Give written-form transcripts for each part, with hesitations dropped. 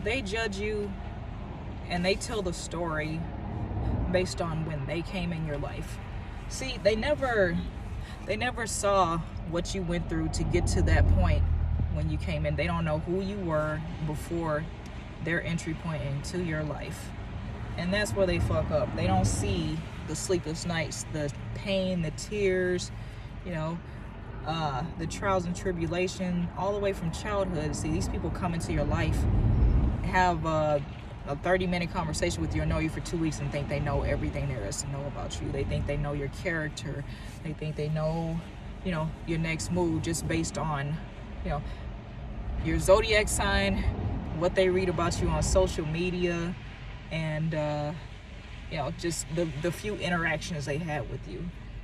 they judge you and they tell the story based on when they came in your life. See, they never saw what you went through to get to that point when you came in. They don't know who you were before their entry point into your life. And that's where they fuck up. They don't see the sleepless nights, the pain, the tears, you know, the trials and tribulation, all the way from childhood. See, these people come into your life, have a 30-minute conversation with you and know you for 2 weeks and think they know everything there is to know about you. They think they know your character. They think they know, you know, your next move just based on, you know, your zodiac sign, what they read about you on social media, and you know, just the few interactions they had with you.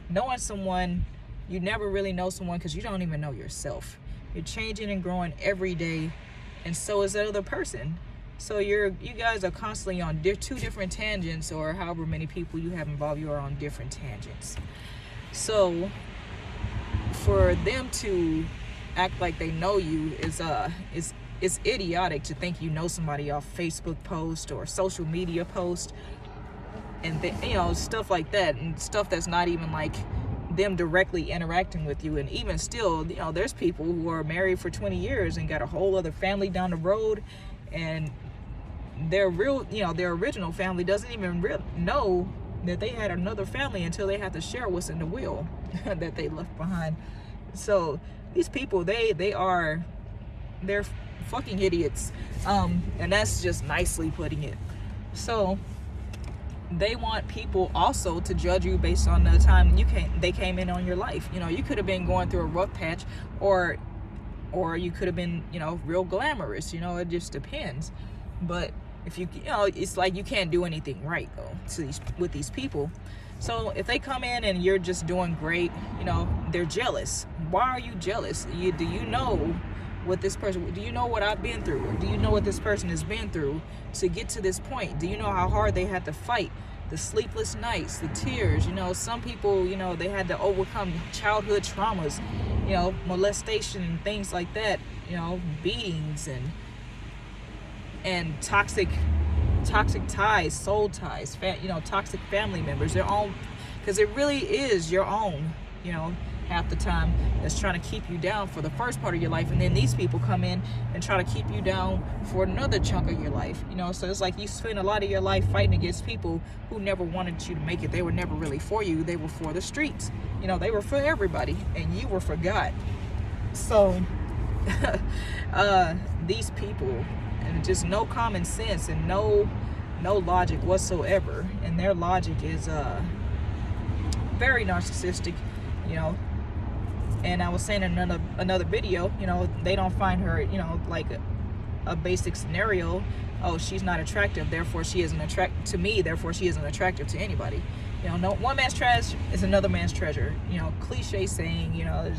Knowing someone, you never really know someone because you don't even know yourself. You're changing and growing every day, and so is that other person. So you guys are constantly on two different tangents, or however many people you have involved, you are on different tangents. So for them to act like they know you is idiotic. To think you know somebody off Facebook post or social media post, and you know, stuff like that, and stuff that's not even like them directly interacting with you. And even still, you know, there's people who are married for 20 years and got a whole other family down the road, and their original family doesn't even know that they had another family until they have to share what's in the will that they left behind. So these people, they're fucking idiots, and that's just nicely putting it. So they want people also to judge you based on the time they came in on your life. You know, you could have been going through a rough patch, or you could have been, you know, real glamorous. You know, it just depends. But if you know, it's like you can't do anything right though with these people. So if they come in and you're just doing great, you know, they're jealous. Why are you jealous? Do you know what this person? Do you know what I've been through? Or do you know what this person has been through to get to this point? Do you know how hard they had to fight? The sleepless nights, the tears. You know, some people, you know, they had to overcome childhood traumas, you know, molestation and things like that. You know, beatings and toxic ties, soul ties, you know, toxic family members, their own, because it really is your own, you know, half the time, that's trying to keep you down for the first part of your life. And then these people come in and try to keep you down for another chunk of your life, you know. So it's like you spend a lot of your life fighting against people who never wanted you to make it. They were never really for you. They were for the streets, you know. They were for everybody, and you were for God. So these people, and just no common sense and no logic whatsoever, and their logic is very narcissistic, you know. And I was saying in another video, you know, they don't find her, you know, like a basic scenario. Oh, she's not attractive, therefore she isn't attractive to me, therefore she isn't attractive to anybody. You know, no, one man's trash is another man's treasure. You know, cliche saying, you know,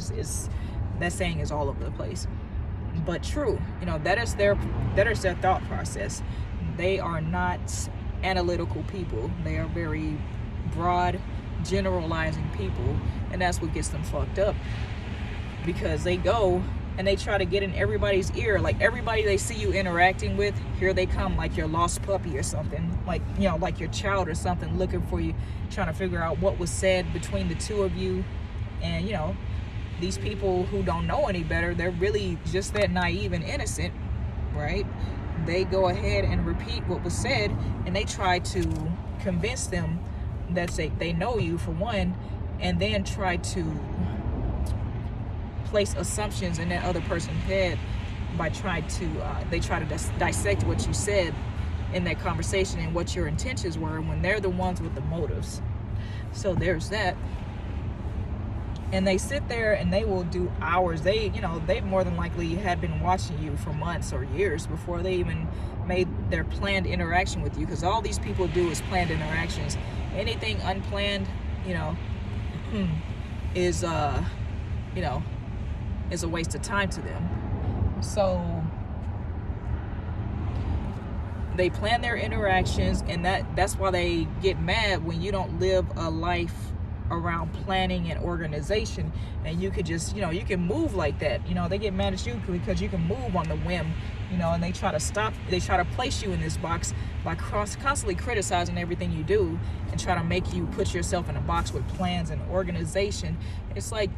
that saying is all over the place, but true. You know, that is their thought process. They are not analytical people. They are very broad, generalizing people, and that's what gets them fucked up, because they go and they try to get in everybody's ear. Like, everybody they see you interacting with, here they come, like your lost puppy or something, like, you know, like your child or something, looking for you, trying to figure out what was said between the two of you. And, you know, these people who don't know any better, they're really just that naive and innocent, right? They go ahead and repeat what was said, and they try to convince them that they know you, for one, and then try to place assumptions in that other person's head by trying to they try to dissect what you said in that conversation and what your intentions were, when they're the ones with the motives. So there's that. And they sit there and they will do hours. They more than likely had been watching you for months or years before they even made their planned interaction with you, because all these people do is planned interactions. Anything unplanned, you know, is a waste of time to them. So they plan their interactions, and that's why they get mad when you don't live a life around planning and organization, and you could just, you can move like that. They get mad at you because you can move on the whim, and they try to place you in this box by constantly criticizing everything you do and try to make you put yourself in a box with plans and organization. It's like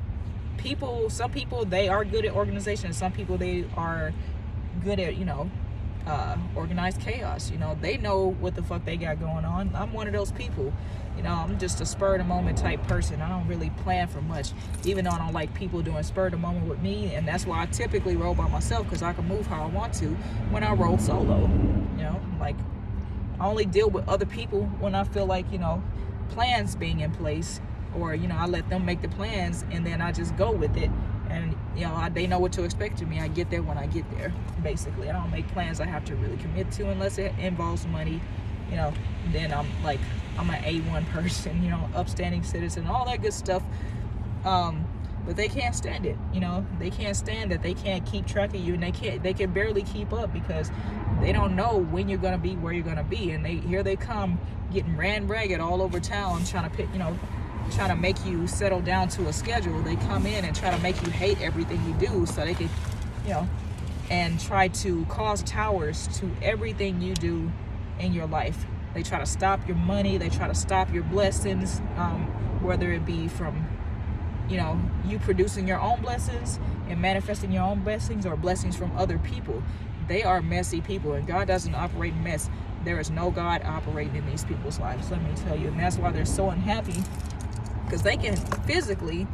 some people, they are good at organization, and some people, they are good at, organized chaos. They know what the fuck they got going on. I'm one of those people. I'm just a spur of the moment type person. I don't really plan for much, even though I don't like people doing spur of the moment with me. And that's why I typically roll by myself, because I can move how I want to when I roll solo. Like, I only deal with other people when I feel like, plans being in place, or I let them make the plans and then I just go with it. And they know what to expect of me. I get there when I get there, basically. I don't make plans I have to really commit to unless it involves money. Then I'm an A1 person, upstanding citizen, all that good stuff. But they can't stand it. They can't stand that they can't keep track of you, and they can barely keep up because they don't know when you're gonna be where you're gonna be. And here they come getting ran ragged all over town, trying to make you settle down to a schedule. They come in and try to make you hate everything you do so they can, and try to cause towers to everything you do in your life. They try to stop your money. They try to stop your blessings, whether it be from, you producing your own blessings and manifesting your own blessings, or blessings from other people. They are messy people, and God doesn't operate in mess. There is no God operating in these people's lives, let me tell you. And that's why they're so unhappy, because they can physically,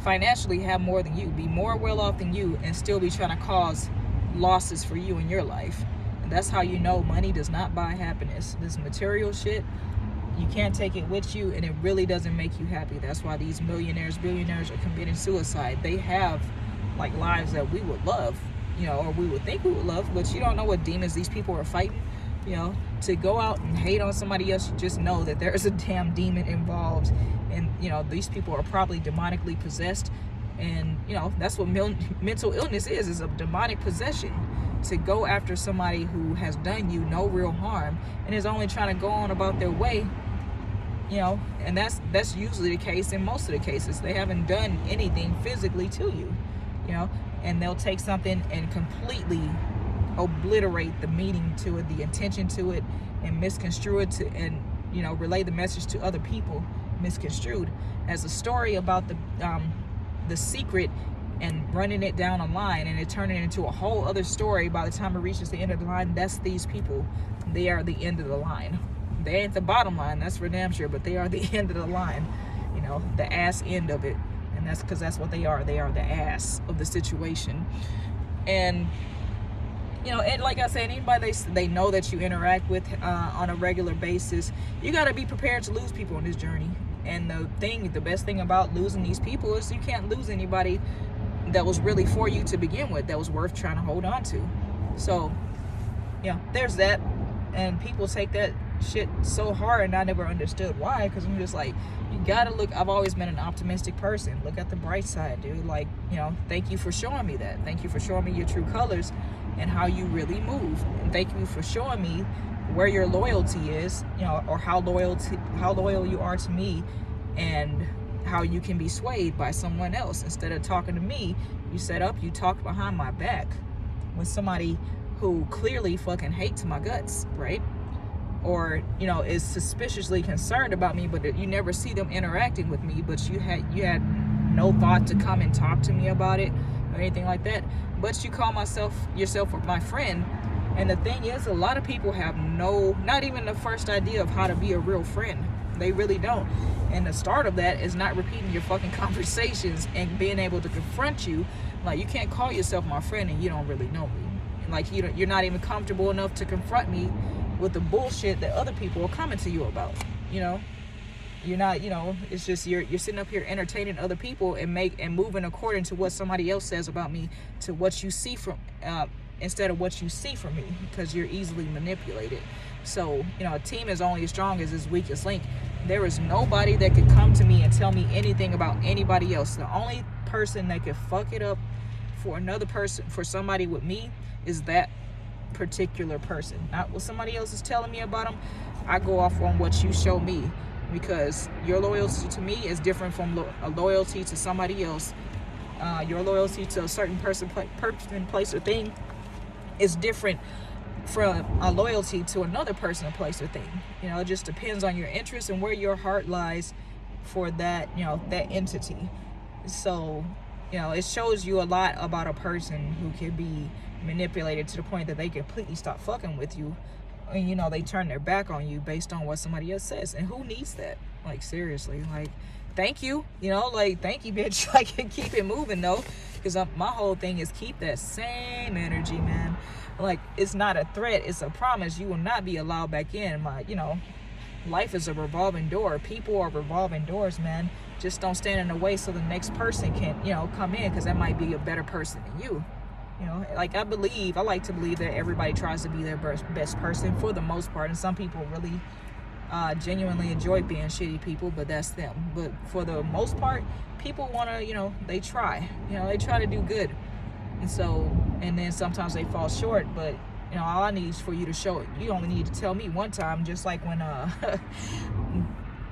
financially have more than you, be more well off than you, and still be trying to cause losses for you in your life. And that's how you know money does not buy happiness. This material shit, you can't take it with you, and it really doesn't make you happy. That's why these millionaires, billionaires are committing suicide. They have like lives that we would love, or we would think we would love, but you don't know what demons these people are fighting. To go out and hate on somebody else, you just know that there's a damn demon involved. And, these people are probably demonically possessed. And, that's what mental illness is a demonic possession. To go after somebody who has done you no real harm and is only trying to go on about their way, and that's usually the case in most of the cases. They haven't done anything physically to you, and they'll take something and completely obliterate the meaning to it, the intention to it, and misconstrue it and relay the message to other people misconstrued as a story about the secret, and running it down a line, and it turning it into a whole other story. By the time it reaches the end of the line, that's these people. They are the end of the line. They ain't the bottom line, that's for damn sure, but they are the end of the line, the ass end of it. And that's because that's what they are. They are the ass of the situation. And and like I said, anybody they know that you interact with on a regular basis, you got to be prepared to lose people on this journey. And the best thing about losing these people is you can't lose anybody that was really for you to begin with, that was worth trying to hold on to. So, there's that. And people take that shit so hard, and I never understood why, because I'm just like, you gotta look. I've always been an optimistic person. Look at the bright side, dude. Like, thank you for showing me that. Thank you for showing me your true colors and how you really move. And thank you for showing me where your loyalty is, or how loyal you are to me, and how you can be swayed by someone else. Instead of talking to me, you talked behind my back with somebody who clearly fucking hates my guts, right? Or, is suspiciously concerned about me, but you never see them interacting with me, but you had no thought to come and talk to me about it or anything like that. But you call yourself my friend. And the thing is, a lot of people have not even the first idea of how to be a real friend. They really don't. And the start of that is not repeating your fucking conversations and being able to confront you. Like, you can't call yourself my friend and you don't really know me. Like, you're not even comfortable enough to confront me with the bullshit that other people are coming to you about. You're not, it's just you're sitting up here entertaining other people and moving according to what somebody else says about me, to what you see from instead of what you see from me, because you're easily manipulated. So, a team is only as strong as its weakest link. There is nobody that could come to me and tell me anything about anybody else. The only person that could fuck it up for another person, for somebody with me, is that particular person. Not what somebody else is telling me about them. I go off on what you show me. because your loyalty to me is different from a loyalty to somebody else. Your loyalty to a certain person, place, or thing is different from a loyalty to another person, place, or thing. It just depends on your interest and where your heart lies for that, that entity. So, it shows you a lot about a person who can be manipulated to the point that they completely stop fucking with you, and they turn their back on you based on what somebody else says. And who needs that? Like, seriously, like, thank you, like, thank you, bitch. Like, keep it moving though, because my whole thing is keep that same energy, man. Like, it's not a threat, it's a promise. You will not be allowed back in. Life is a revolving door. People are revolving doors, man. Just don't stand in the way so the next person can, come in, because that might be a better person than you. Like, I like to believe that everybody tries to be their best person for the most part, and some people really genuinely enjoy being shitty people, but that's them. But for the most part, people want to, they try to do good. And then sometimes they fall short, but all I need is for you to show it. You only need to tell me one time, just like when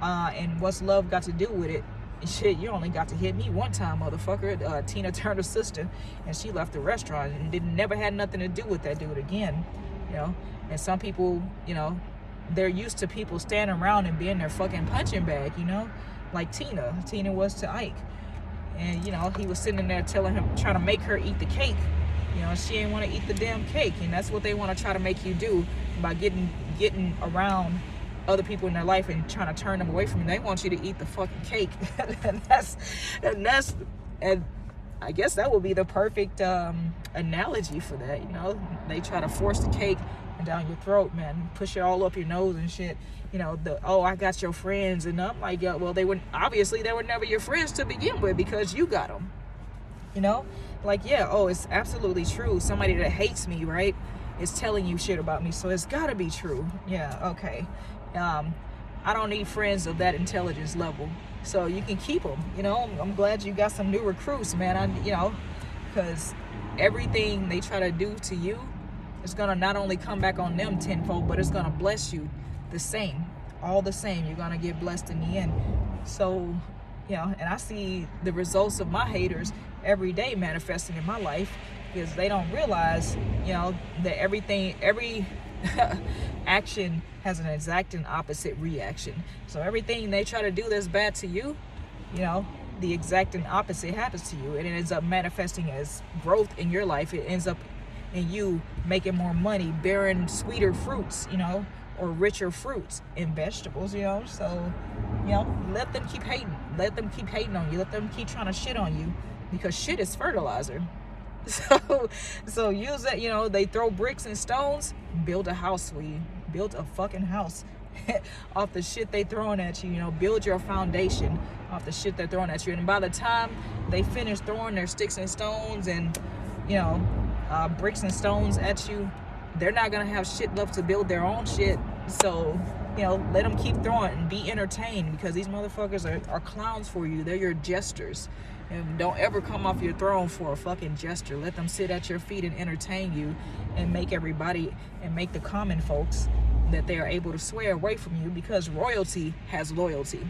and what's love got to do with it? Shit, you only got to hit me one time, motherfucker. Tina Turner's sister, and she left the restaurant and never had nothing to do with that dude again. And some people, they're used to people standing around and being their fucking punching bag, like Tina was to Ike. And he was sitting there telling him, trying to make her eat the cake. She ain't want to eat the damn cake, and that's what they want to try to make you do by getting around other people in their life and trying to turn them away from you. They want you to eat the fucking cake. and I guess that would be the perfect analogy for that. They try to force the cake down your throat, man, push it all up your nose and shit. I got your friends, and I'm like, yeah, well, they were never your friends to begin with, because you got them. Like, yeah, it's absolutely true. Somebody that hates me, right, is telling you shit about me, so it's gotta be true. Yeah, okay. I don't need friends of that intelligence level, so you can keep them. I'm glad you got some new recruits, man. Because everything they try to do to you is gonna not only come back on them tenfold, but it's gonna bless you all the same. You're gonna get blessed in the end. So, and I see the results of my haters every day manifesting in my life, because they don't realize, that every action has an exact and opposite reaction. So everything they try to do that's bad to you, the exact and opposite happens to you, and it ends up manifesting as growth in your life. It ends up in you making more money, bearing sweeter fruits, or richer fruits and vegetables, so let them keep hating on you, let them keep trying to shit on you, because shit is fertilizer. So use it. They throw bricks and stones, build a house for you, build a fucking house off the shit they throwing at you. Build your foundation off the shit they're throwing at you, and by the time they finish throwing their sticks and stones and bricks and stones at you, they're not gonna have shit left to build their own shit. So let them keep throwing and be entertained, because these motherfuckers are clowns for you. They're your jesters. And don't ever come off your throne for a fucking jester. Let them sit at your feet and entertain you, and make the common folks that they are able to swear away from you, because royalty has loyalty.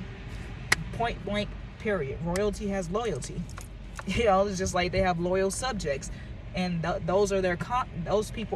Point blank, period. Royalty has loyalty. It's just like they have loyal subjects, and those people